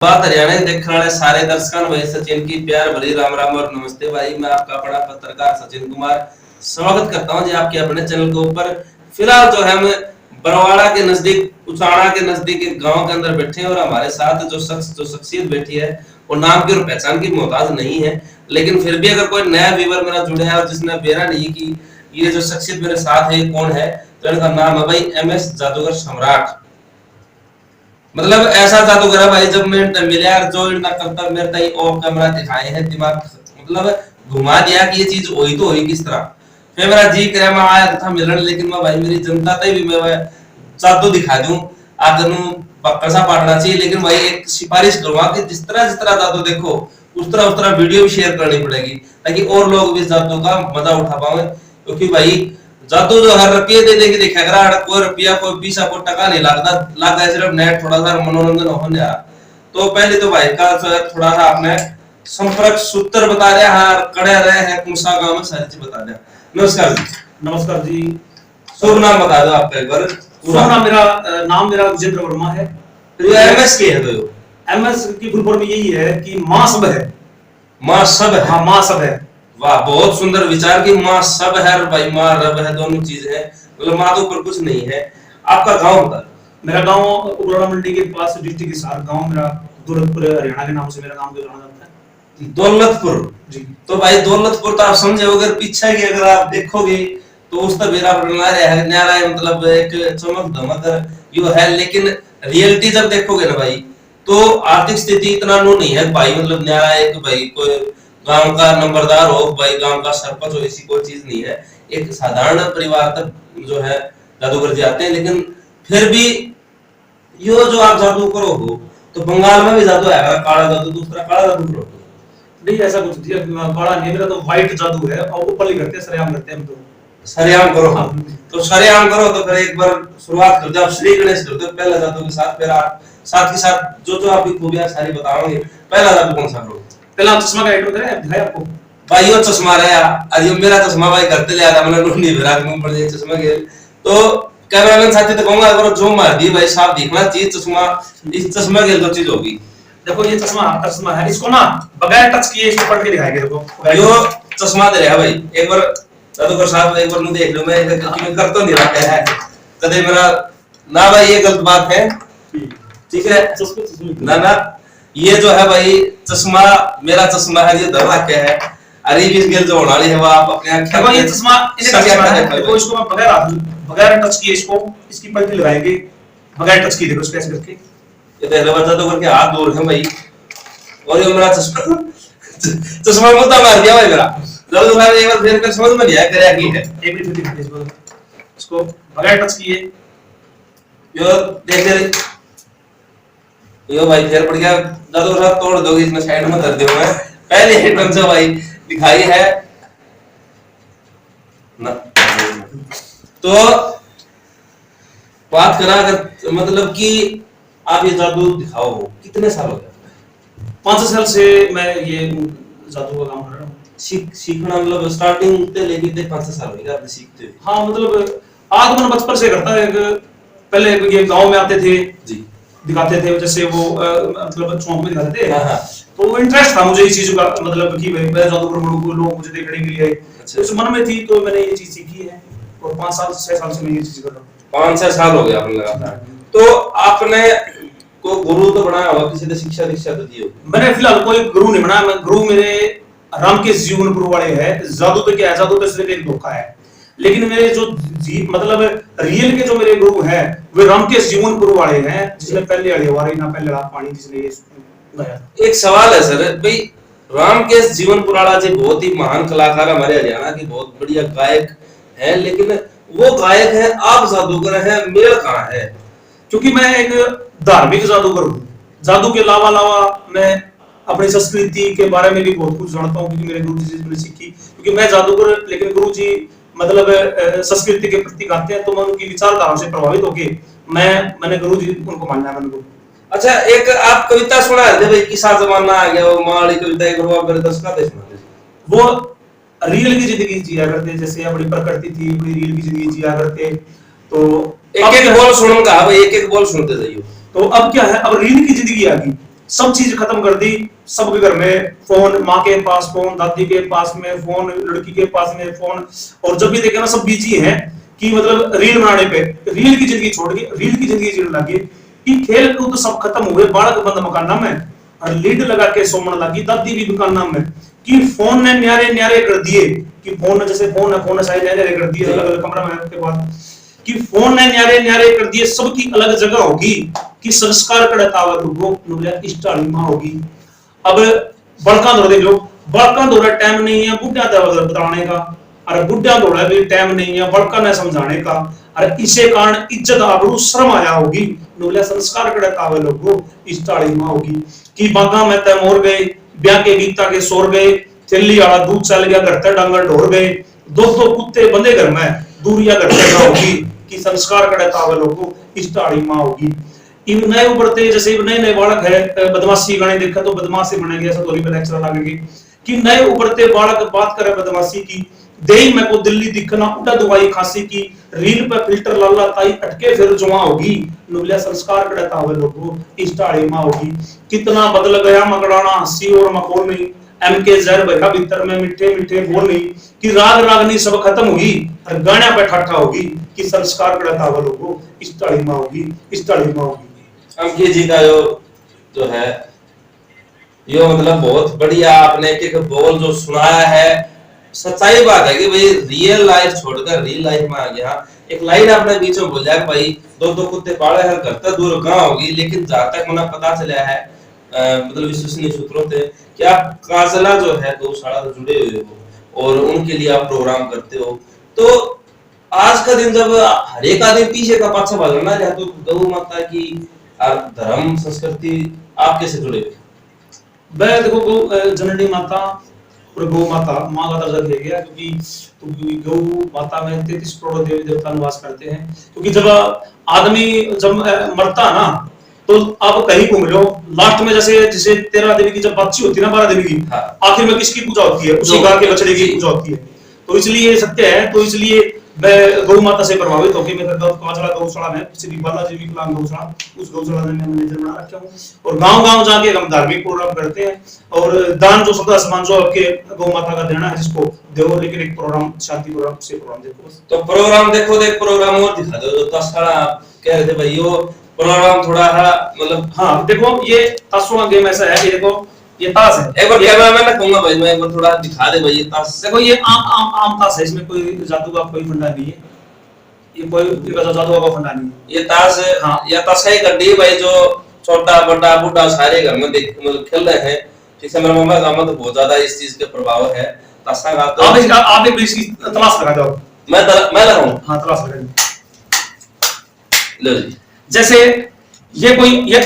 बात हरियाणा के देखने वाले सारे दर्शकों भाई सचिन की प्यार भरी राम राम और नमस्ते भाई। मैं आपका बड़ा पत्रकार सचिन कुमार स्वागत करता हूं जी आपके अपने चैनल के ऊपर। फिलहाल जो है हम बरवाड़ा के नजदीक उचाड़ा के नजदीक एक गांव के अंदर बैठे हैं और हमारे साथ जो शख्सियत बैठी है वो नाम की और पहचान की मोहताज नहीं है, लेकिन फिर भी अगर कोई नया व्यूअर मेरा जुड़े है और जिसने बेरा नहीं कि ये जो शख्सियत मेरे साथ है कौन है, तो इनका नाम है भाई MS जादूगर सम्राट। मतलब ऐसा जादूगर है भाई, जब मैं मिला जो इनका कर्तव्य मेरे तक ऑफ कैमरा दिखाए हैं दिमाग मतलब घुमा दिया कि ये चीज हुई तो हुई किस तरह। फिर मेरा जी करे मैं आया था मिलन, लेकिन मैं भाई मेरी जनता तक भी मैं जादू दिखा दूं आगे पैसा पाटना चाहिए, लेकिन भाई एक सिफारिश करूंगा कि जिस तरह जादू देखो उस तरह वीडियो भी शेयर करनी पड़ेगी ताकि और लोग भी इस जादू का मजा उठा पाए। क्योंकि भाई जादू जो हर रुपये दे देगी देखा करा, कोई रुपया कोई पैसा कोई टका नहीं लगता, लग गया सिर्फ नेट थोड़ा सा मनोरंजन होने आ। तो पहले तो भाई का थोड़ा सा आपने संपर्क सूत्र बता दिया, हाँ कड़े रहे हैं कौन सा गांव में सारी चीज बता दिया। नमस्कार जी। नमस्कार जी। शुभ नाम बता दो आपका एक बार। पूरा नाम मेरा विजेंद्र वर्मा है। तो MS के है, तो MS की फुल फॉर्म यही है कि मां सब है। मां सब है, हाँ मां सब है। वाह बहुत सुंदर विचार की मां सब है भाई, मां रब है, दोनों चीज है, मतलब मां तो ऊपर कुछ नहीं है। आपका गांव बता। मेरा गांव उबराड़ा मंडी के पास डिस्ट्रिक्ट हिसार गांव मेरा, दौलतपुर हरियाणा के नाम से मेरा गांव जाना जाता है। दौलतपुर जी। तो भाई दौलतपुर तो आप समझे अगर पीछे की अगर आप देखोगे तो उस तक मेरा न्यारा है, मतलब एक चमक धमक यो है, लेकिन रियलिटी जब देखोगे ना भाई तो आर्थिक स्थिति इतना नो नहीं है भाई, मतलब न्यारा एक भाई कोई गांव का नंबरदार हो भाई, गांव का सरपंच हो, ऐसी कोई चीज नहीं है। एक साधारण परिवार तक जो है जादूगर जी आते हैं, लेकिन फिर भी यो जो आप जादू करो हो तो बंगाल में भी जादू है, काला जादू दूसरा काला जादू करो नहीं ऐसा कुछ काला नहीं, मेरा तो व्हाइट जादू है और ऊपर ही करते हैं, सरेआम करते हैं हम तो। सरेआम करो। हाँ तो सरेआम करो तो फिर एक बार शुरुआत कर दो आप श्री गणेश करते हो पहला जादू के साथ, फिर आप साथ के साथ जो आपकी खूबियां सारी बताओगे। पहला जादू कौन सा करो? पहला चश्मा का एड्रो है दिखाया आपको भाई, यो चश्मा रहा आज मेरा चश्मा भाई करते ले आया मैंने नूनी विराट में पड़ जाए चश्मा के, तो कैमरामैन साथी तो कहूंगा अगर जो मार दी भाई साफ दिखना चाहिए चश्मा, इस चश्मा के दो चीज होगी। देखो ये चश्मा है, इसको ना बगैर टच किए इसको पढ़ के दिखाएंगे। देखो यो चश्मा दे रहा भाई, एक बार जादूगर साहब एक बार देख लो, मैं कर तो नहीं रहा है कदे मेरा ना भाई, ये गलत बात है ठीक है ना ना। ये जो है भाई चश्मा मेरा चश्मा है, ये धर रखे है, अरे भी गेल जो होना है वो आप अपने आंखें देखो ये चश्मा देखो इसको मैं बगैर टच किए इसको इसकी पलटी लगाएंगे बगैर टच किए। देखो इसको ऐसे करके ये देख लो बता दो करके हाथ दूर है भाई, और ये मेरा चश्मा मुद्दा मार दिया भाई मेरा। जल्द भाई एक बार फिर समझ में नहीं आया क्या की है। एक मिनट दिखाइए इसको बगैर टच किए। यो देख यो भाई फिर पड़ गया, जादू साहब तोड़ दोगे इसमें साइड में धर दूंगा मैं। पहले ही कौन सा भाई दिखाई है ना, तो बात करा अगर मतलब कि आप ये जादू दिखाओ कितने साल हो गए? 5 साल से मैं ये जादू का काम कर रहा हूँ। सीखना मतलब स्टार्टिंग से लेके 5 साल हो गए आपने सीखते हुए? हाँ मतलब आगमन बचपन से करता है। पहले ये गांव में आते थे जी, दिखाते थे, जैसे वो मतलब चौक में दिखाते थे। हाँ तो वो इंटरेस्ट था मुझे इस चीज का, मतलब कि भाई मैं जादूगर बनूं, लोग मुझे देखने के लिए अच्छा। उस मन में थी तो मैंने ये चीज सीखी है और 5 साल 6 साल से मैं ये चीज कर रहा हूँ। 5-6 साल हो गए आपने लगातार। तो आपने को गुरु तो बनाया होगा, किसी ने शिक्षा दीक्षा तो दी होगी? मैंने फिलहाल कोई गुरु नहीं बनाया। मैं गुरु मेरे रामकेश जीवन गुरु वाले हैं। जादू तो क्या है, जादू तो सिर्फ एक धोखा है, लेकिन मेरे जो मतलब रियल के जो मेरे गुरु हैं वे रामकेश जीवन गुरु वाले हैं, जिसने पहले अड़ेवारी ना पहले रात पानी जिसने ये गाया। एक सवाल है सर भाई, रामकेश जीवन पुराणा जी बहुत ही महान कलाकार हमारे हरियाणा की बहुत बढ़िया गायक है, लेकिन वो गायक है आप जादूगर है, मेल कहाँ है? क्योंकि मैं एक धार्मिक जादूगर हूँ। जादू के अलावा मैं अपनी संस्कृति के बारे में भी बहुत कुछ जानता हूँ, क्योंकि मेरे गुरु जी से मैंने सीखी। क्योंकि मैं जादूगर लेकिन गुरु जी मतलब संस्कृति के प्रति गाते हैं, तो मैं उनकी विचारधारा से प्रभावित होके मैंने गुरु जी उनको माना मैंने को। अच्छा एक आप कविता सुना दे भाई, किसा जमाना आ गया वो माली कविता एक बार मेरे दर्शकों को सुना दे। वो रियल की जिंदगी जिया करते, जैसे अपनी प्रकृति थी अपनी रियल की जिंदगी जिया करते। तो एक एक बोल सुनूंगा भाई, एक एक बोल सुनते जाइए। तो अब क्या है, अब रियल की जिंदगी आ गई। सब चीज खत्म कर दी। सबके घर में फोन, माँ के पास फोन, दादी के पास में फोन, लड़की के पास में फोन, और जब भी देखे ना सब बिजी हैं कि मतलब रील बनाने पे, रील की जिंदगी छोड़ के रील की जिंदगी जीने लगी कि खेल कूद सब खत्म हुए, बालक बंद मकाना में और लीड लगा के सोमन लगी, दादी भी दुकाना में कि फोन ने न्यारे न्यारे कर दिए कि फोन जैसे फोन है सारे न्यारे कर दिए अलग अलग कमरा में के बाद कि फोन ने न्यारे न्यारे कर दिए, सबकी अलग जगह होगी कि संस्कार कड़तावत वो नुलिया इष्टाली मां होगी। अब बड़का दौड़ देख लो, बड़का दौड़ा टाइम नहीं है बुढ़िया दौड़ बताने का, अरे बुढ़िया दौड़ा भी टाइम नहीं है बड़का ने समझाने का, अरे इसे कारण इज्जत आबरू शर्म आया होगी नुलिया संस्कार कड़तावे लोगो इष्टाली मां होगी कि बागा में तय मोर गए, ब्याह के गीता के सोर गए, थैली वाला दूध चल गया, घर ते डांगर ढोर गए, दो कुत्ते बंदे घर में दूरिया घर ते होगी कि संस्कार कड़तावे लोगो इष्टाली मां होगी। इन नए उभरते जैसे नए नए बालक है, बदमाशी गाने देखा तो बदमाशी बनेंगे, ऐसा थोड़ी में लेक्चर लगेंगे कि नए उभरते बालक बात करे बदमाशी की, देही में को दिल्ली दिखना उठा दवाई खांसी की, रील पे फिल्टर लाला ताई अटके फिर जुआ होगी नुलिया संस्कार कड़ता हुए लोगों इष्टाली मां होगी। कितना बदल गया मगड़ाना हंसी और मखोनी, एम के जहर बखा भीतर में मीठे मीठे बोलनी कि राग रागनी सब खत्म हुई और गाना पे ठाठा होगी कि संस्कार कड़ता हुए लोगों इष्टाली मां होगी, इष्टाली मां होगी। अंकित जी का जो है यो मतलब बहुत बढ़िया आपने एक बोल जो सुनाया है, सच्चाई बात है कि भाई रियल लाइफ छोड़कर रियल लाइफ में आ गया। एक लाइन आपने बीच में बोला कि भाई दो कुत्ते पाले हैं, घर तक दूर कहां होगी, लेकिन जहां तक मुझे पता चला है मतलब विश्वसनीय सूत्रों से कि आप काजला जो है गौशाला से जुड़े हुए हो और उनके लिए आप प्रोग्राम करते हो। तो आज का दिन जब हर एक आदमी पीछे का पाछा भागना है तो गौ माता की धर्म संस्कृति आप कैसे जुड़े हुए? मैं देखो गौ जननी माता और गौ माता माँ का दर्जा दिया गया क्योंकि गौ माता में 33 करोड़ देवी देवता निवास करते हैं। क्योंकि जब आदमी जब मरता है ना तो आप कहीं घूम लो लास्ट में जैसे 13 देवी की जब बच्ची होती है ना 12 देवी की, आखिर में किसकी पूजा होती है? उसी गाय के बछड़े की पूजा होती है। तो इसलिए सत्य है, तो इसलिए मैं गौ माता से प्रभावित होकर मैं कांचड़ा गौशाला में श्री बालाजी विकलांग गौशाला उस गौशाला में मैनेजर बना रखा हूँ और गांव-गांव जाके हम धार्मिक प्रोग्राम करते हैं और दान जो सदा समान जो आपके गौ माता का देना है जिसको देवो, लेकिन एक प्रोग्राम शांति प्रोग्राम से प्रोग्राम देखो। तो प्रोग्राम देखो, देख प्रोग्राम और दिखा दो जो तसड़ा कह रहे थे भाई वो प्रोग्राम थोड़ा मतलब हाँ देखो ये ताशुआ गेम ऐसा है, ये देखो ये ताश है। एक बार कैमरामैन ने कहूंगा भाई मैं एक बार थोड़ा दिखा दे भाई ये ताश। देखो ये आम ताश है, इसमें कोई जादू का कोई फंडा नहीं है, ये कोई जादू का फंडा नहीं है। ये ताश हाँ या ताशा ही गड्डी भाई जो छोटा बड़ा बूढ़ा सारे घर में देख मतलब खेल रहे हैं। ठीक है, मेरे मम्मा का मत बहुत ज्यादा इस चीज के प्रभाव है ताशा का। तो आप एक इसकी तलाश लगा दो। मैं लगाऊं? हाँ तलाश लगा लो जी। जैसे ये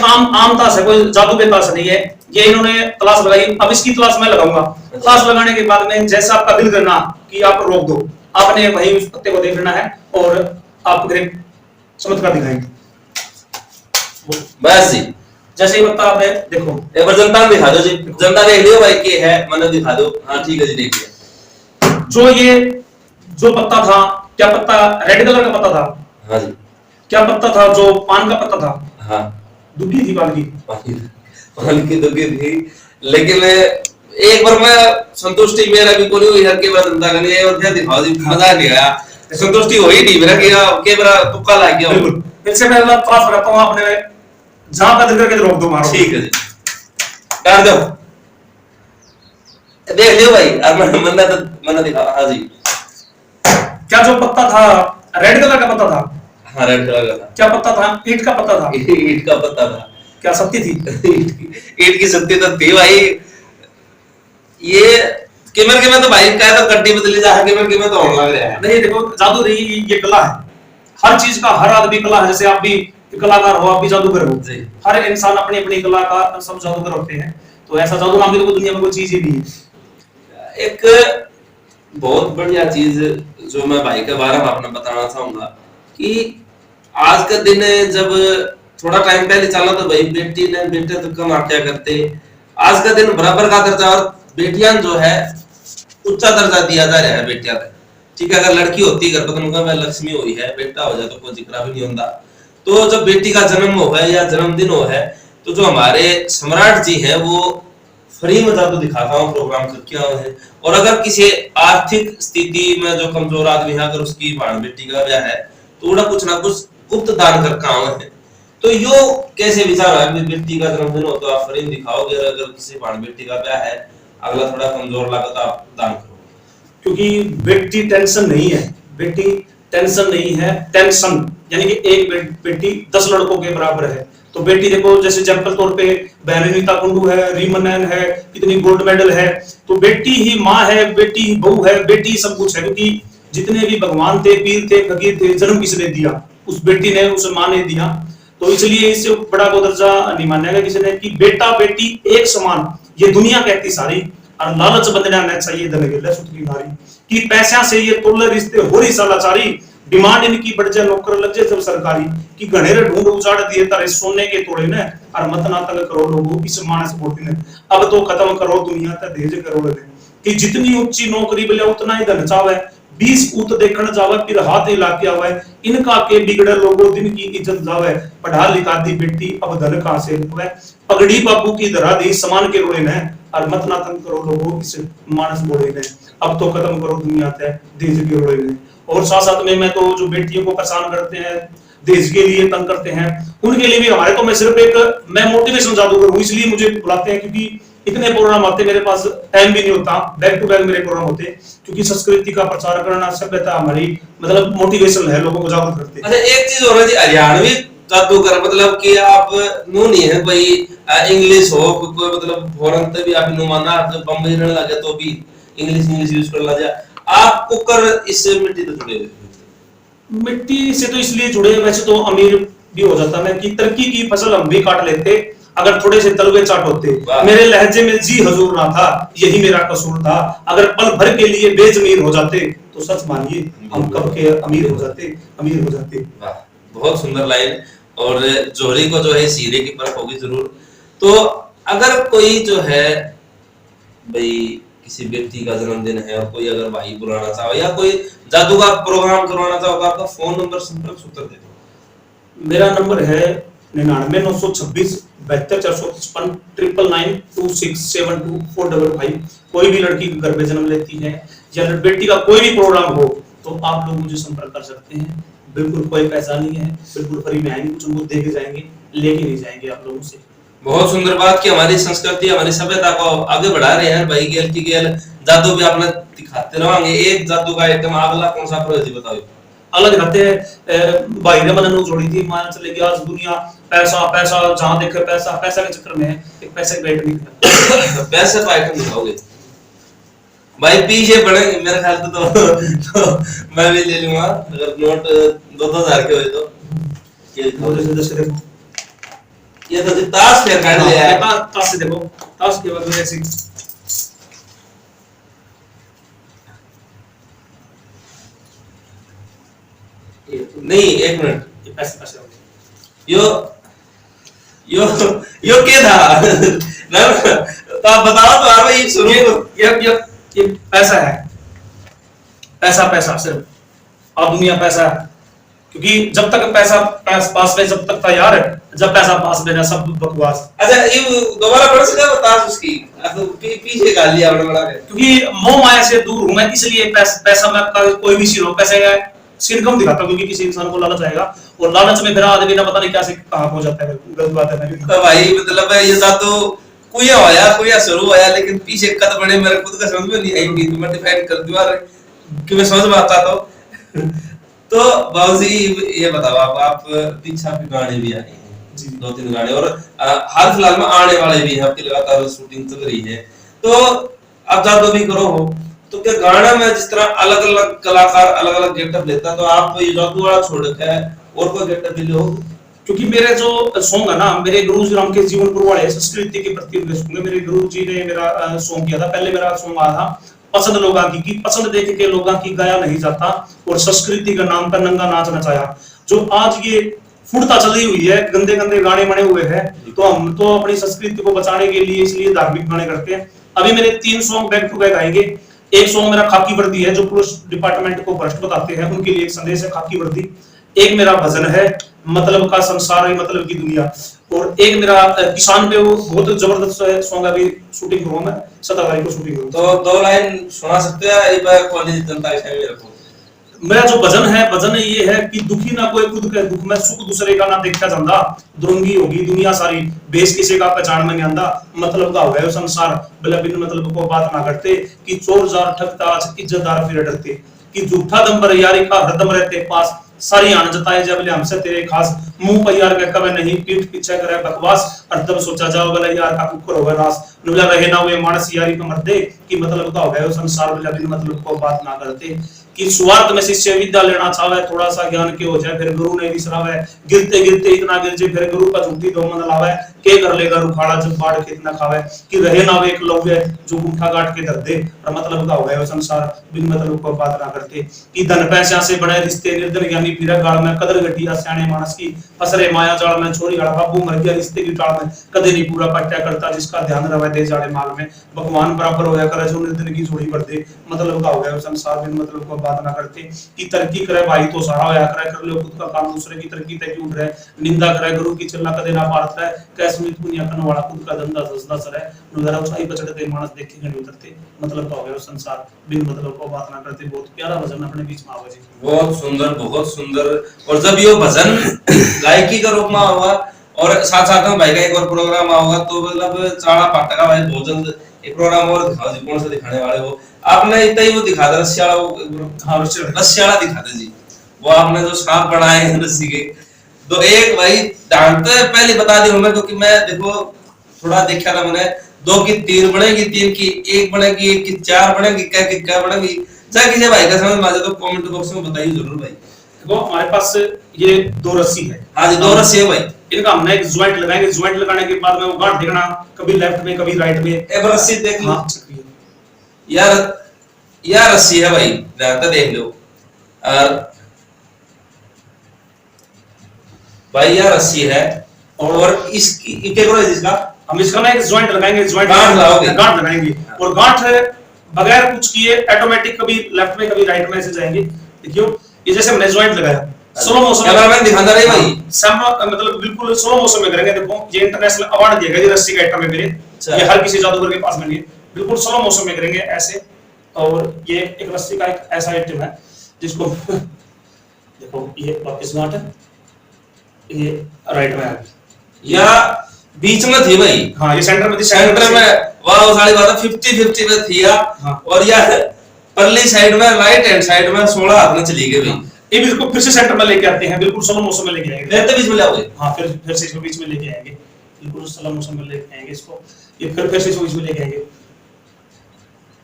आम ताश है, कोई जादू के ताश नहीं है, ये इन्होंने तलाश लगाई। अब इसकी तलाश मैं लगाऊंगा। तलाश लगाने के बाद में जैसा आपका दिल करना कि आप रोक दो, आपने वही उस पत्ते को देख लेना है और आप चमत्कार दिखाएंगे बस जी। जैसे ही पत्ता आपने देखो एक बार जनता दिखा दो जी, जनता देख लियो भाई के है मैंने दिखा दो। हाँ ठीक है जी, देख लिया। जो पत्ता था, क्या पत्ता रेड कलर का पत्ता था? हाँ जी। क्या पत्ता था? जो पान का पत्ता था। हाँ। दुग्गी थी पान की दुग्गी थी, लेकिन एक बार मैं संतुष्टि मेरा भी कोई हुई हर के बाद जनता का नहीं और क्या दिखाओ जी, मजा नहीं आया, संतुष्टि हुई नहीं मेरा कि के मेरा तुक्का लग गया। बिल्कुल, इससे पहले पास करता हूं, आपने जहां का दिल करके रोक दो, मारो। ठीक है जी, कर दो, देख लियो भाई। अब मैंने दिखा। हाँ जी। क्या जो पत्ता था रेड कलर का पत्ता था? हाँ रेड कलर का था। क्या पत्ता था? ईंट का पत्ता था। ईंट का पत्ता था। क्या सत्ती थी? ईंट की सत्ती तो थी भाई। ये केमर के में तो भाई का तो गड्डी बदली जा है, केमर के में तो होने लग रहा है। नहीं देखो जादू रही, ये कला है, हर चीज का हर आदमी कला है। जैसे आप भी कलाकार हो, आप भी जादूगर हो, हर इंसान अपनी अपनी कला का सब जादूगर होते हैं। तो ऐसा जादू नाम की तो दुनिया में कोई चीज ही नहीं है। एक बहुत बढ़िया चीज जो मैं भाई के बारे में आपने बताना चाहूंगा कि आज का दिन जब थोड़ा टाइम पहले चला तो भाई बेटी ने बेटे तो कम आज्ञा करते, आज का दिन बराबर का दर्जा और बेटियां जो है उच्चा दर्जा दिया जा रहा है बेटियां का। ठीक है, अगर लड़की होती घर पर उनका मैं लक्ष्मी हुई है, बेटा हो जाए तो कोई जिक्र भी नहीं होता। तो जब बेटी का जन्म हो है या जन्मदिन हो है तो जो हमारे सम्राट जी है वो फ्री में जादू दिखाता हूँ प्रोग्राम कर क्या है। और अगर किसी आर्थिक स्थिति में जो कमजोर आदमी है, अगर उसकी भाण बेटी का ब्याह है तो उड़ा कुछ ना कुछ गुप्त दान कर काम है। तो यो कैसे विचार है, बेटी का जन्मदिन हो तो आप फ्री में दिखाओगे, और अगर किसी भाण बेटी का ब्याह है, अगला थोड़ा कमजोर लगा तो आप दान करो। क्योंकि बेटी टेंशन नहीं है, बेटी टेंशन नहीं है, टेंशन यानी कि एक बेटी 10 लड़कों के बराबर है। तो बेटी देखो, जैसे एग्जाम्पल तौर पे बहन नीता कुंडू है, रीमनैन है, कितनी गोल्ड मेडल है। तो बेटी ही माँ है, बेटी ही बहू है, बेटी ही सब कुछ है। क्योंकि जितने भी भगवान थे, पीर थे, फकीर थे, जन्म किसने दिया? उस बेटी ने, उस माँ ने दिया। तो इसलिए इससे बड़ा को दर्जा नहीं माना गया किसी ने कि बेटा बेटी एक समान। ये दुनिया कहती सारी, और लालच बदना न चाहिए धन गिल्ला सुतरी नारी, कि पैसा से ये तोले रिश्ते हो रही सालाचारी, डिमांड इनकी बढ़ जाए नौकर लग जाए सब सरकारी, कि घनेरे ढूंढ उजाड़ दिए तारे सोने के तोड़े ने, और मत ना तंग करो लोगों इस मानस बोटी ने, अब तो खत्म करो दुनिया तक देज करो ने, कि जितनी ऊंची नौकरी मिले उतना ही धन चावे, 20 ऊत देखण जावे फिर हाथ हिला के आवे, इनका के बिगड़े लोगों दिन की इज्जत जावे, पढ़ा लिखा दी बेटी अब धन कहां से लुए, पगड़ी बाबू की धरा दी समान के रोड़े ने, और मत ना तंग करो लोगों इस मानस बोले ने, अब तो खत्म करो दुनिया तक देज के रोड़े ने। और साथ साथ में मैं तो जो बेटियों को परेशान करते हैं, देश के लिए तंग करते हैं, उनके लिए भी हमारे, तो मैं सिर्फ एक मैं मोटिवेशन जादूगर हूं, इसलिए मुझे बुलाते हैं। क्योंकि इतने प्रोग्राम आते, मेरे पास टाइम भी नहीं होता, बैक टू बैक मेरे प्रोग्राम होते, क्योंकि संस्कृति का प्रचार करना, सभ्यता हमारी मतलब मोटिवेशन है, लोगों को जागरूक करते हैं। अच्छा, एक चीज और है जी, हरियाणवी जादूगर मतलब कि आप नो नहीं है भाई, इंग्लिश हो कोई मतलब फॉरेन पे भी आप नो माना, तो बम्बई रहने लगे तो भी इंग्लिश यूज कर ला जा, आप कुकर इससे मिट्टी तो जुड़े हुए। मिट्टी से तो इसलिए जुड़े, वैसे तो अमीर भी हो जाता मैं, कि तरक्की की फसल हम भी काट लेते अगर थोड़े से तलवे चाट होते, मेरे लहजे में जी हजूर ना था, यही मेरा कसूर था, अगर पल भर के लिए बेजमीर हो जाते तो सच मानिए हम कब के अमीर हो जाते। वाह, बहुत सुंदर लाइन। और जोहरी को जो है सीरे की परख होगी जरूर। तो अगर कोई जो है भाई किसी व्यक्ति का जन्मदिन है और कोई अगर भाई बुलाना चाहो या कोई जादू का प्रोग्राम करवाना चाहो, आपका फोन नंबर संपर्क सूत्र दे दो। मेरा नंबर है 99 926 72 455 999 2672 कोई भी लड़की घर पे जन्म लेती है या बेटी का कोई भी प्रोग्राम हो तो आप लोग मुझे संपर्क कर सकते हैं। बिल्कुल कोई पैसा नहीं है, बिल्कुल फ्री में आएंगे, कुछ उनको दे के जाएंगे, लेके नहीं जाएंगे आप लोगों से। बहुत सुंदर बात कि हमारी संस्कृति हमारी सभ्यता को आगे बढ़ा रहे हैं भाई। गेल की गेल जादू भी आपने दिखाते रहोगे। एक जादू का आइटम अगला कौन सा जी बताओ। अलग रहते हैं भाई ने मन जोड़ी थी, मान चले आज दुनिया पैसा पैसा जहां देखे पैसा, पैसा के चक्कर में एक पैसे का आइटम निकला। पैसे का आइटम दिखाओगे भाई, पीछे पड़ेंगे मेरे ख्याल से तो मैं भी ले लूंगा अगर नोट 2-2 हज़ार के हो तो। ये देखो ये तो ताश पे काट लिया है। ताश से देखो, ताश के बाद ऐसे नहीं, एक मिनट, ये पैसे पैसे हो यो यो यो क्या था तो आप बताओ तो यार भाई शुरू। ये पैसा है, पैसा पैसा सिर्फ, और दुनिया पैसा है। क्योंकि जब तक पैसा पास में जब तक तैयार है, जब पैसा पास में ना सब बकवास। अच्छा ये दोबारा पढ़ सकते हो बता उसकी पीछे गाल लिया बड़ा बड़ा है। क्योंकि मोह माया से दूर हूं मैं, इसलिए पैसा मैं कोई भी चीज हो पैसे का सीन कम दिखाता हूं। क्योंकि किसी इंसान को लालच आएगा और लालच में फिर आदमी ना पता नहीं क्या से कहां पहुंच जाता है। गलत बात है तो भाई मतलब ये तो कुया होया कुया शुरू होया, लेकिन पीछे कद बड़े मेरे खुद का समझ में नहीं आई कि मैं डिफाइन कर दूं कि मैं समझ में आता तो बाबूजी ये बताओ आप पीछा के गाने भी आए हैं जी, 2-3 गाने, और हाल फिलहाल में आने वाले भी हैं, आपकी लगातार शूटिंग चल रही है। तो आप जादू भी करो हो तो क्या गाना में जिस तरह अलग अलग कलाकार अलग अलग गेटअप लेता है, तो आप ये जादू वाला छोड़ के और कोई गेटअप भी लो? क्योंकि मेरे जो सॉन्ग है ना, मेरे गुरु जी रामकेश जीवनपुर वाले संस्कृति के प्रति होंगे। मेरे गुरु जी ने मेरा सॉन्ग किया था, पहले मेरा सॉन्ग आया था पसंद लोगों की पसंद देख के लोगों की गाया नहीं जाता, और संस्कृति का नाम पर नंगा नाच नचाया। जो आज ये फुड़ता चली हुई है, गंदे गंदे गाने बने हुए हैं, तो हम तो अपनी संस्कृति को बचाने के लिए इसलिए धार्मिक गाने करते हैं। अभी मेरे 3 सॉन्ग बैक टू बैक आएंगे। एक सॉन्ग मेरा खाकी वर्दी है, जो पुलिस डिपार्टमेंट को भ्रष्ट बताते हैं उनके लिए एक संदेश है खाकी वर्दी। एक मेरा भजन है मतलब का संसार है मतलब की दुनिया, और एक मेरा किसान पे वो बहुत जबरदस्त सॉन्ग अभी शूटिंग करूंगा मैं 17 तारीख को शूटिंग करूंगा। तो दो लाइन सुना सकते हैं एक बार कॉलेज जनता के सामने रखो। मेरा जो भजन ये है कि दुखी ना कोई खुद के दुख में, सुख दूसरे का ना देखा जांदा, दुरंगी होगी दुनिया सारी, बेस किसी का पहचान में नहीं आंदा, मतलब का हो गया संसार, बिना बिन मतलब को बात ना करते, कि चोर जार ठगता आज इज्जतदार फिर डरते, कि झूठा दम पर यारी का हरदम रहते पास, सारी आन जताए जब हमसे तेरे खास, मुंह पर यार का कवे नहीं पीठ पीछे करे बकवास, हरदम सोचा जाओ बोला यार का कुकर होगा नाश, नुला रहे ना हुए मानस यारी का मर्दे, कि मतलब का हो गया संसार, बिना बिन मतलब को बात ना करते, कि स्वार्थ में शिष्य विद्या लेना चाहे, थोड़ा सा ज्ञान के हो जाए फिर गुरु ने विसरावे, गिरते गिरते इतना गिर जाए फिर गुरु का झूठी दो मन लावे, के कर लेगा रुखाड़ा जब बाढ़ के इतना खावे, कि रहे ना वे एक लौवे जो गुंठा काट के धर दे, और मतलब का हो गया संसार, बिन मतलब को बात ना करते, कि धन पैसा से बड़े रिश्ते निर्धन ज्ञानी पीरा गाड़ में, कदर घटिया सियाने मानस की, फसरे माया जाल में, छोरी गाड़ बाबू मर गया रिश्ते की टाल में, कदे नहीं पूरा पट्टा करता जिसका ध्यान रवे दे जाड़े माल में, भगवान बराबर होया करे जो निर्धन की छोड़ी कर दे, मतलब का हो गया संसार, बिन मतलब को बात ना करते, कि तरक्की करे भाई तो सारा होया करे, कर लो खुद का काम दूसरे की तरक्की तक उठ रहे, निंदा करे गुरु की चलना कदे ना पारत रहे, कैसे मित पुनिया करने वाला खुद का धंधा सजदा सरे, नुदरा उठाई बचड़ते मानस देखे गने उतरते, मतलब का हो गया संसार, बिन मतलब को बात ना करते। बहुत प्यारा भजन अपने बीच में आवा जी, बहुत सुंदर बहुत सुंदर। और जब ये भजन गायकी का रूप में होगा और साथ साथ में भाई का एक और प्रोग्राम होगा, तो मतलब चाड़ा पाटा का भाई बहुत जल्द एक प्रोग्राम और दिखाओ जी, कौन सा दिखाने वाले हो आपने? इतना ही वो दिखा दे रसियाला, वो हाँ रसियाला दिखा दे जी, वो आपने जो सांप बनाए हैं रस्सी के, तो एक भाई डांट तो पहले बता दी हमें, क्योंकि मैं देखो थोड़ा देखा था मैंने, 2 की 3 बनेगी, 3 की 1 बनेगी, 1 की 4 बनेगी, क्या बनेगी, जा किसी भाई का समझ में आ जाए तो कमेंट बॉक्स में बताइए जरूर भाई। देखो हमारे पास ये 2 रस्सी है, हाँ जी 2 रस्सी है भाई, इनका हमने एक ज्वाइंट लगाएंगे, ज्वाइंट लगाने के बाद में वो गांठ देखना कभी लेफ्ट में कभी राइट में, एक रस्सी देख लो। हाँ यार रस्सी है भाई, ध्यान देख लो। और भाई यार रस्सी है, और इसकी क्या करो इसका, हम इसका ना एक ज्वाइंट लगाएंगे, ज्वाइंट गांठ लगाएंगे, और गांठ बगैर कुछ किए ऑटोमेटिक कभी लेफ्ट में कभी राइट में ऐसे जाएंगे। देखियो ये जैसे हमने ज्वाइंट लगाया, स्लो मोशन कैमरामैन दिखाता रहे भाई, मतलब बिल्कुल स्लो मोशन में करेंगे। देखो ये इंटरनेशनल अवार्ड दिया गया ये रस्सी का आइटम है मेरे, ये हर किसी जादूगर के पास में नहीं है, बिल्कुल स्लो मोशन में करेंगे ऐसे। और ये एक रस्सी का एक ऐसा आइटम है जिसको देखो ये वापस गांठ है, ये राइट में आ गई या बीच में थी भाई, हाँ ये सेंटर में थी, सेंटर में वाह सारी बात 50-50 में थी या, हाँ। और या परली साइड में राइट हैंड साइड में 16 हाथ में चली गई भाई, ये भी इसको फिर से सेंटर में लेके आते हैं, बिल्कुल स्लो मोशन में लेके आएंगे, रहते बीच में लाओगे, हाँ फिर से इसको बीच में लेके आएंगे, बिल्कुल स्लो मोशन में लेके आएंगे इसको, ये फिर से इसको बीच में लेके आएंगे।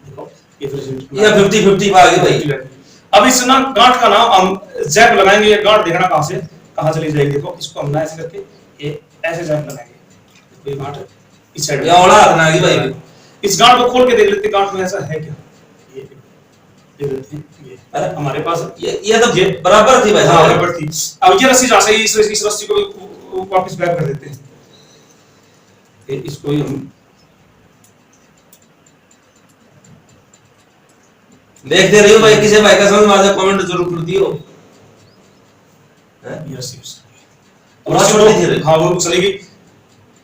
देखो ये फिर से या 50-50 आ गई भाई। अब इस ना गांठ का ना हम जैप लगाएंगे, ये गांठ देखना कहां चली जाएगी। देखो इसको हम ना ऐसे करके ये ऐसे जैप लगाएंगे, ये गांठ इस साइड या औला हाथ ना आ गई भाई, इस गांठ को खोल के देख लेते गांठ में ऐसा है क्या, ये देख लेते हैं। ये अरे हमारे पास ये तो बराबर थी भाई, हाँ बराबर थी। अब ये रस्सी जहाँ से इस रस्सी को भी वापस बैक कर देते हैं, इसको ही हम देखते रहियो भाई, किसी भाई का समझ में आ जाए कमेंट जरूर कर दियो। ये रस्सी हाँ वो चलेगी।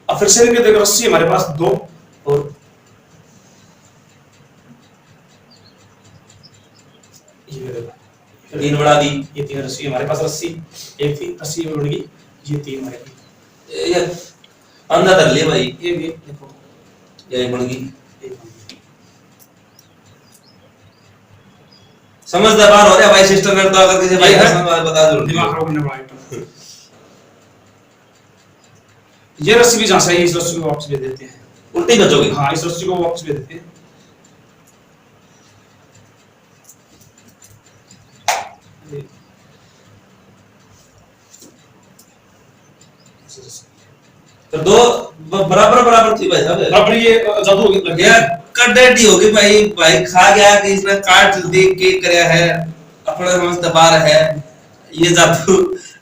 अब फिर से देखो रस्सी हमारे पास 2 और ये 3 बढ़ा दी, ये 3 रस्सी हमारे पास, रस्सी एक थी रस्सी में बढ़ गई, ये 3 हमारे पास, ये अंदर कर लिए भाई, ये भी देखो ये बढ़ गई। समझदार हो रहा है भाई सिस्टम में, तो अगर किसी भाई का समझ बता जरूर दिमाग खराब करने वाला आइटम। ये रस्सी भी जहाँ से इस रस्सी को वापस भेज देते हैं, उल्टी बचोगे, हाँ इस रस्सी को वापस भेज देते हैं। तो 2 बराबर थी भाई साहब, बराबर ये जादू लग गया, कडेडी होगी भाई, भाई खा गया कि इसने काट देख के करया है, अपने समझ दबा रहा है ये जादू।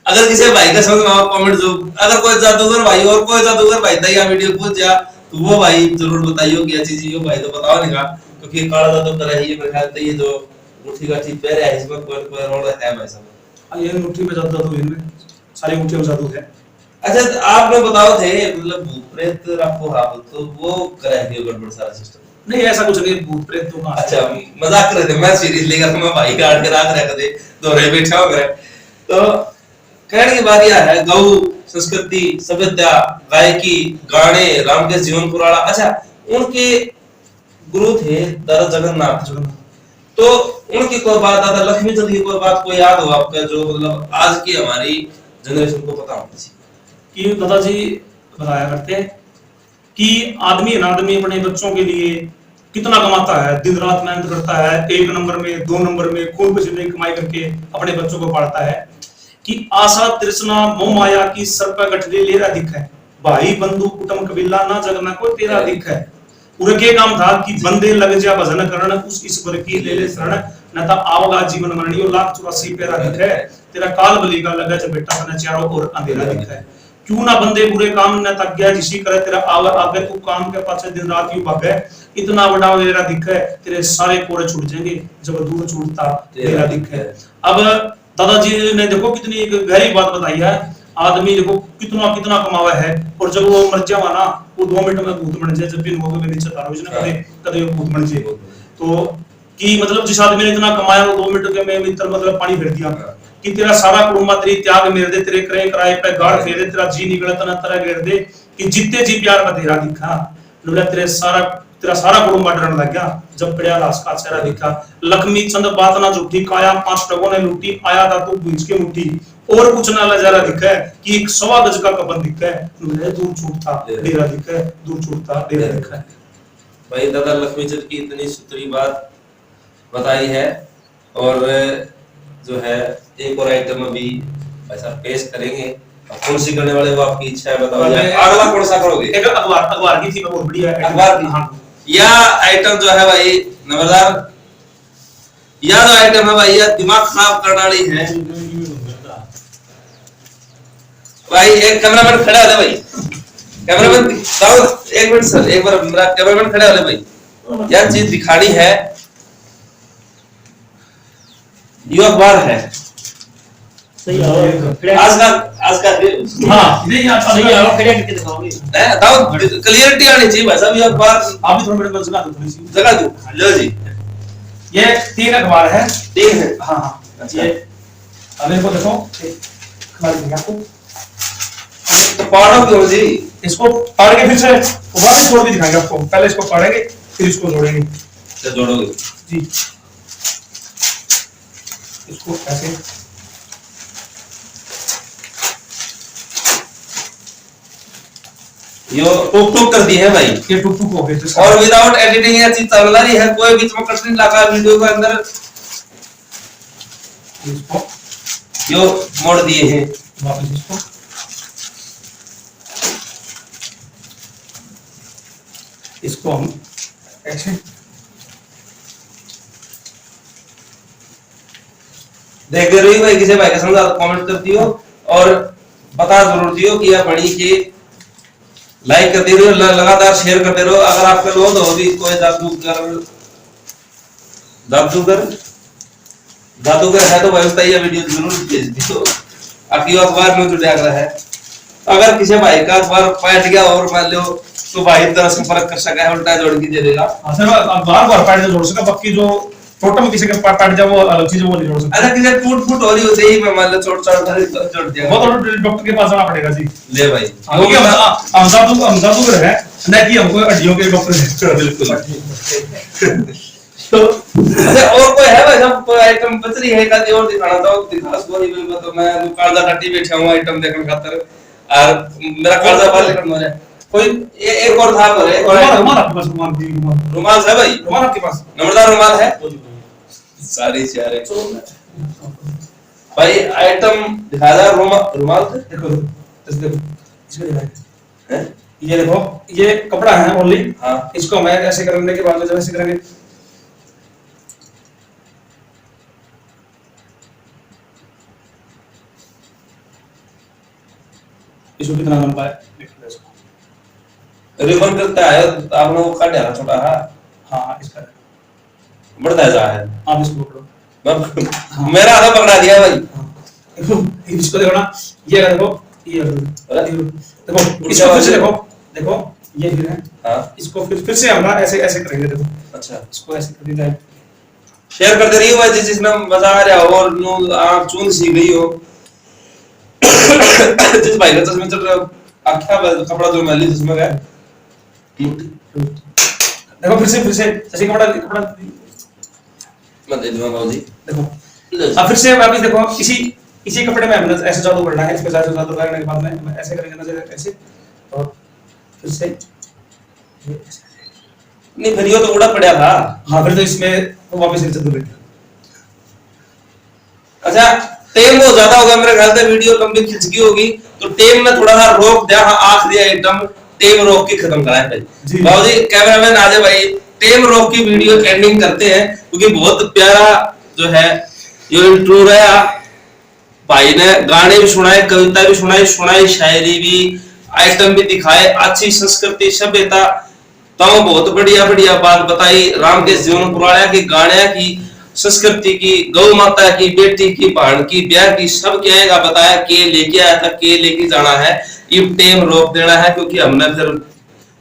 अगर किसी भाई का समझ में आओ कमेंट जो, अगर कोई जादूगर भाई और कोई जादूगर भाई था या वीडियो पूछ जा तो वो भाई जरूर बताइयो कि अच्छी चीज भाई तो बताओ नहीं का, क्योंकि काला जादू कर रही है मेरे ख्याल से, ये जो मुट्ठी का चीज पैर है इसमें कोई रोड है भाई साहब। ये मुट्ठी में जादू है, इनमें सारी मुट्ठी में जादू है। अच्छा तो आपने बताओ थे मतलब भूत प्रेत आपको हाँ तो वो करा दियो गड़बड़ सारा सिस्टम। नहीं ऐसा कुछ नहीं, भूत प्रेत तो कहाँ से। अच्छा मजाक कर रहे थे, मैं सीरियस लेकर मैं भाई काट के रात रख दे दोहरे बैठा हो गए। तो कहने की बात यह है गौ संस्कृति सभ्यता गायकी गाने रामदेव जीवन पुराण। अच्छा उनके गुरु थे दादा जगन्नाथ। तो उनकी कोई बात दादा लक्ष्मी चंद की कोई बात कोई याद हो आपका जो मतलब आज की हमारी जनरेशन को पता होनी चाहिए? कि दादाजी बताया करते हैं कि आदमी अनादमी अपने बच्चों के लिए कितना कमाता है, दिन रात मेहनत करता है, 1 नंबर में 2 नंबर में खून पसीने की कमाई करके अपने बच्चों को पालता है। कि आशा तृष्णा मोह माया की सर्प गठरी लेरा दिख है, भाई बंधु कुटुंब कबीला ना जगना कोई तेरा दिख है। उनके काम था कि बंदे लग जा भजन करण उस ईश्वर की ले ले शरण, न ता आवगा जीवन मरणियो लाख 84 पेरा दिख है, तेरा काल बली का लगा जब बेटा तने चारों ओर अंधेरा दिख है। क्यों ना बंदे बुरे काम न तक गया जिसी करे तेरा आवर आगे तू काम के पाछे दिन रात यूं भागे, इतना बड़ा मेरा दिख है तेरे सारे कोड़े छूट जाएंगे जब दूर छूटता तेरा दिख है। अब दादाजी ने देखो कितनी एक गहरी बात बताई है। आदमी देखो कितना कितना कमावा है और जब वो मर जावा ना वो 2 मिनट में भूत बन जाए, जब भी लोगों में नीचे तारो इसने कदे कदे वो भूत बन जाए। तो कि मतलब जिस आदमी ने इतना कमाया वो 2 मिनट के में मित्र मतलब पानी फेर दिया कि तेरा सारा कुटुंब तेरी त्याग मेर दे, तेरे करे कराए पे गाड़ फेर दे, तेरा जी निकले तना तरह घेर दे कि जितने जी प्यार में तेरा दिखा बोले तेरा सारा कुटुंब डरने लग गया जब पड़िया लाश का चेहरा दिखा। लक्ष्मी चंद बात ना झूठी काया 5 टकों ने लूटी, आया था तू भूंज के मुट्ठी और कुछ ना नजारा दिखा है कि एक 1.25 गज का कपन दिखा है, दूर छूटता डेरा दिखा है, दूर छूटता डेरा दिखा है। भाई दादा लक्ष्मी चंद की इतनी सुथरी बात बताई है। और जो है एक और आइटम अभी भाई साहब पेश करेंगे, कौन सी करने वाले वो आपकी इच्छा है बताओ। अगला कौन सा करोगे? एक अखबार की थी बहुत बढ़िया अखबार की। हाँ या आइटम जो है भाई नंबरदार, या जो आइटम है भाई या दिमाग खराब करने वाली है भाई। एक कैमरामैन खड़ा है भाई, कैमरामैन दाऊद एक मिनट सर, एक बार मेरा कैमरामैन खड़ा है भाई, यह चीज दिखानी है। ये अखबार है सही है आज का हाँ नहीं आप सही है खड़े करके दिखाओगे दाऊद क्लियरिटी आनी चाहिए भाई साहब। ये अखबार आप भी थोड़ा मिनट में जगह दो थोड़ी सी जगह दो लो जी। ये 3 अखबार है। ठीक है हाँ हाँ ये अब इनको देखो अखबार दिखा आपको तो पढ़ो क्यों जी? इसको पढ़ के फिर से वापस जोड़ भी दिखाएंगे आपको। पहले इसको पढ़ेंगे फिर इसको जोड़ेंगे। तो जोड़ोगे जी इसको ऐसे यो टुक टुक कर दी है भाई, ये टुक टुक हो गए तो और विदाउट एडिटिंग ये चीज चल रही है, कोई बीच में कट नहीं लगा वीडियो के अंदर। इसको यो मोड़ दिए हैं वापस इसको इसको हम ऐसे देख रही भाई, किसी भाई के समझा तो कमेंट करती हो और बता जरूर दियो कि यह बड़ी की लाइक कर दे रहे हो, लगातार शेयर करते रहो। अगर आपके लोग हो भी कोई जादूगर है तो भाई बताइए, वीडियो जरूर भेज दियो। आपकी अखबार में जुड़ा रहा है। अगर किसी भाई का अखबार पैट गया और मान लो तो भाई तरह संपर्क कर सका है, उल्टा जोड़ के दे देगा। हाँ सर अखबार पर पैट जोड़ सका, बाकी जो टोटम किसी के पैट जाए वो अलग चीज, वो नहीं जोड़ सकता। अच्छा किसी टूट फूट हो रही होती है मैं मान लो चोट चोट जोड़ दिया, वो तो डॉक्टर के पास जाना पड़ेगा जी। ले भाई क्योंकि हम जादूगर है ना कि हमको हड्डियों के डॉक्टर है। बिल्कुल। तो अच्छा और कोई है भाई साहब कोई आइटम बच रही है कभी और दिखाना तो दिखा सकोरी में। तो मैं कालदा टट्टी बैठा हूं आइटम देखने खातिर और मेरा कालदा बाल लेकर मरे कोई एक और था पर एक और रुमाल आपके पास? रुमाल है भाई? रुमाल आपके पास नंबरदार रुमाल है सारी चारे भाई। आइटम दिखा दे रुमाल थे देखो देखो इसको दिखाएं। ये देखो ये कपड़ा है ओनली। हां इसको मैं ऐसे करने के बाद जब ऐसे करेंगे इसको कितना लंबा है देख लो इसको। रिबन करता है आपने वो काट दिया छोटा है। हां इसका बढ़ता जा है आप इसको पकड़ो। मेरा आधा पकड़ा दिया भाई। इसको देखो ना ये देखो ये देखो इसको फिर से देखो, देखो ये फिर है। हाँ इसको फिर से हम ना ऐसे ऐसे करेंगे, देखो अच्छा इसको ऐसे कर देना है। शेयर करते रहिए भाई जिसमें मजा आ रहा हो और यूं आंख चूंद सी गई हो। जिस भाई का चश्मे चल रहा हो आख्या कपड़ा जो मैली जिसमें गया देखो फिर से जैसे कपड़ा मैं दे दूंगा बाबूजी। देखो अब फिर से वापस देखो, इसी कपड़े में हमने ऐसे जादू करना है। इसके साथ जादू करने के बाद में हम ऐसे करेंगे ना, ऐसे और फिर से नहीं फिर ये तो उड़ा पड़ा था। हाँ फिर तो इसमें वापस से जादू करना। अच्छा टेम बहुत ज्यादा होगा मेरे ख्याल से, वीडियो लंबी खिंच गई होगी तो टेम में थोड़ा सा रोक दिया। हाँ आखिरी आइटम टेम रोक के खत्म कराए भाई। बाबूजी कैमरामैन आजे भाई टेम रोक की वीडियो एंडिंग करते हैं क्योंकि बहुत प्यारा जो है ये इंट्रो रहा। भाई ने गाने भी सुनाए, कविता भी सुनाई शायरी भी, आइटम भी दिखाए, अच्छी संस्कृति सभ्यता तो बहुत बढ़िया बढ़िया बात बताई। रामकेश जीवन पुराणा की गाने की संस्कृति की, गौ माता की, बेटी की, बहन की, ब्याह की, सब क्या है बताया। के लेके आया था, के लेके जाना है, ये टेम रोक देना है क्योंकि हमने फिर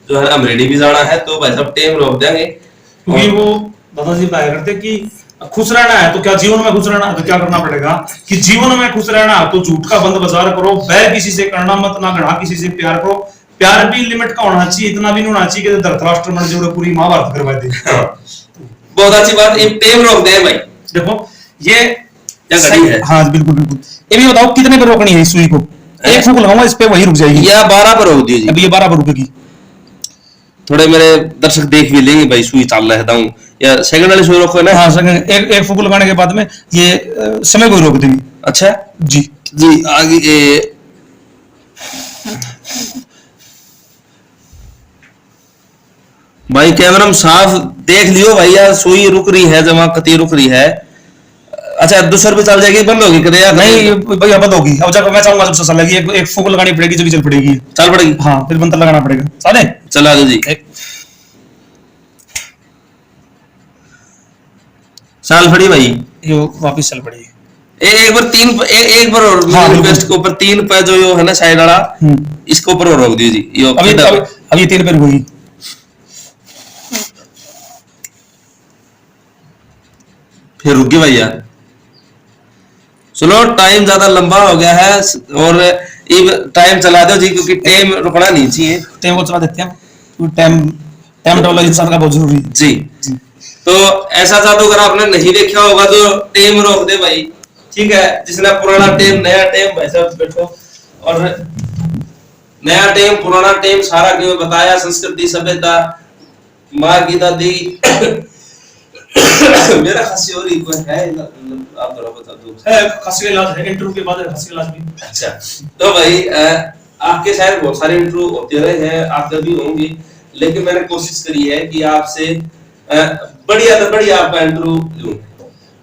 जो है अमरेडी भी जाना है तो भाई सब टेम रोक देंगे। क्योंकि वो दादाजी बताया करते कि खुश रहना है तो क्या जीवन में खुश रहना है तो क्या करना पड़ेगा कि जीवन में खुश रहना है तो झूठ का बंद बाजार करो, बैर किसी से करना मत, ना घड़ा किसी से प्यार करो। प्यार भी लिमिट का होना चाहिए, इतना भी नहीं होना चाहिए कि धरतराष्ट्र में जोड़े पूरी महाभारत करवा दे। बहुत अच्छी बात, ये टेम रोक दे भाई। देखो ये घड़ी है। हाँ बिल्कुल बिल्कुल। ये भी बताओ कितने पे रोकनी है इस सुई को? एक फूक लगाऊंगा इस पे वही रुक जाएगी या 12 पर रोक दीजिए। अब ये 12 पर रुकेगी। थोड़े मेरे दर्शक देख भी लेंगे भाई सुई चाल रहा है या सेकंड वाली सुई रोको है ना। हाँ सेकंड एक फूक लगाने के बाद में ये समय को रोक देगी। अच्छा जी जी आगे भाई कैमरा में साफ देख लियो भाई यार सुई रुक रही है, जमा कती रुक रही है। अच्छा दूसर भी चल जाएगी, बंद होगी कदे यार? नहीं भैया बंद होगी। अब जब मैं चाहूंगा जब चल लगी एक फूक लगानी पड़ेगी जब चल पड़ेगी, चल पड़ेगी। हाँ फिर बंद लगाना पड़ेगा। साले चला दो जी साल फड़ी भाई ये वापस चल पड़ेगी। एक बार तीन एक बार और रिक्वेस्ट के ऊपर 3 पे जो यो है ना साइड वाला इसके ऊपर और रोक दीजिए। यो अभी 3 पे रुकेगी। फिर रुक गई भाई यार। चलो टाइम ज्यादा लंबा हो गया है और टाइम चला दो जी क्योंकि टाइम रुकना नहीं चाहिए। टाइम को चला देते हैं, टाइम टेबल इंसान का बहुत जरूरी है जी। तो ऐसा जादूगर आपने नहीं देखा होगा जो टाइम रोक दे भाई, ठीक है? जिसने पुराना टाइम नया टाइम भाई साहब बैठो और नया टाइम पुराना टाइम सारा क्यों बताया, संस्कृति सभ्यता, माँ की दादी मेरा खांसी हो रही कोई है आप जरा बता दो। है खांसी का इलाज है, इंटरव्यू के बाद खांसी का इलाज भी। अच्छा तो भाई आपके शायद बहुत सारे इंटरव्यू होते रहे हैं, आपके भी होंगे, लेकिन मैंने कोशिश करी है कि आपसे बढ़िया तो बढ़िया आपका इंटरव्यू लूं।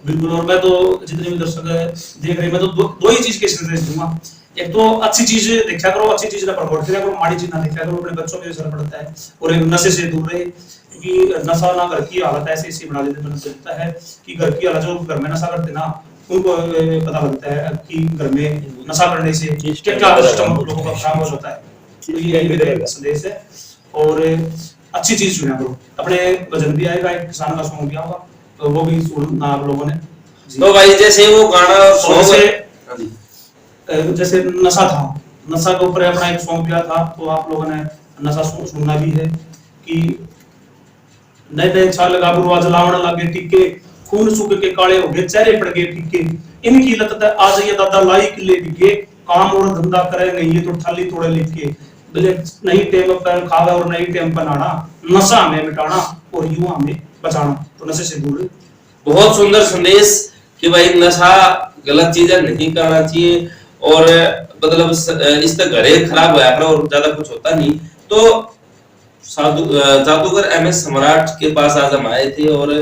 बिल्कुल। और मैं तो जितने भी दर्शक देख रहे हैं मैं तो दो ही चीज के संदेश दूंगा। एक तो अच्छी चीज देखा करो, अच्छी चीज ना प्रमोट करा करो, माड़ी चीज ना देखा करो, अपने बच्चों पे असर पड़ता है। और नशे से दूर रहे क्योंकि नशा ना घर की हालत ऐसे ऐसी बना देता है कि घर की हालत जो घर में नशा करते ना उनको पता लगता है कि घर में नशा करने से क्या क्या सिस्टम लोगों का खराब हो जाता है। तो ये मेरा संदेश है। और अच्छी चीज सुना करो, अपने भजन भी आएगा, एक किसान का सॉन्ग भी आएगा तो वो भी सुनना आप लोगों ने। तो भाई जैसे वो गाना सॉन्ग जैसे नशा था, नशा के ऊपर अपना एक सॉन्ग किया था तो आप लोगों ने नशा सुनना भी है कि नए नए छाल लगा बुरवा जलावण लागे टिके, खून सूख के काले हो गए चेहरे पड़ गए फीके, इनकी लत आ जाइए दादा लाई किले बिके, काम और धंधा करे नहीं ये तो थाली तोड़े लिखे, नहीं टेम पर खावे और नहीं टेम पर नाना, नशा हमें मिटाना और युवा हमें बचाना। तो नशे से दूर। बहुत सुंदर संदेश कि भाई नशा गलत चीजें नहीं करना चाहिए और मतलब इससे घरे खराब होया करो और ज्यादा कुछ होता नहीं। तो जादूगर एमएस सम्राट के पास आज हम आए थे और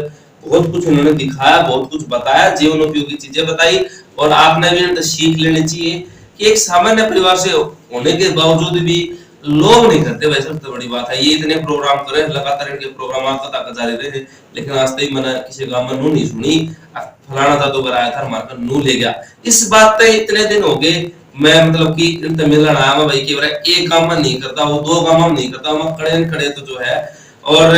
बहुत कुछ उन्होंने दिखाया, बहुत कुछ बताया, जीवन उपयोगी चीजें बताई और आपने भी इनसे सीख लेनी चाहिए कि एक सामान्य परिवार से होने के बावजूद भी लोग नहीं करते। वैसे सबसे बड़ी बात है ये इतने प्रोग्राम करे लगातार इनके प्रोग्राम आता तक जारी रहे, लेकिन आज तक मैंने किसी गांव में नू नहीं सुनी फलाना जादूगर आया था हमारे नू ले गया। इस बात पे इतने दिन हो गए मैं मतलब कि इनते मिलना आया मैं भाई की एक काम में नहीं करता, वो दो काम में नहीं करता, मैं खड़े न खड़े तो जो है। और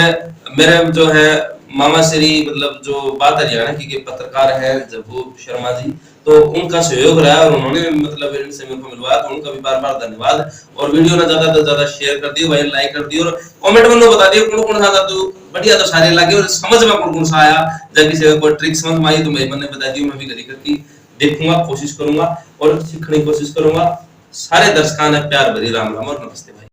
मेरे जो है मामा श्री मतलब जो बात हरियाणा की के पत्रकार है जब्बू शर्मा जी, तो उनका सहयोग रहा और उन्होंने मतलब इनसे मेरे को मिलवाया, तो उनका भी बार बार धन्यवाद। और वीडियो ना ज्यादा से ज्यादा शेयर कर दियो भाई, लाइक कर दियो और कमेंट में बता दियो कौन कौन सा तो बढ़िया तो सारे लगे और समझ में कौन कौन सा आया। जब किसी का कोई ट्रिक समझ में आई तो मैंने बता दियो, मैं भी घड़ी करके देखूंगा, कोशिश करूंगा और सीखने की कोशिश करूंगा। सारे दर्शकों ने प्यार भरी राम राम और नमस्ते भाई।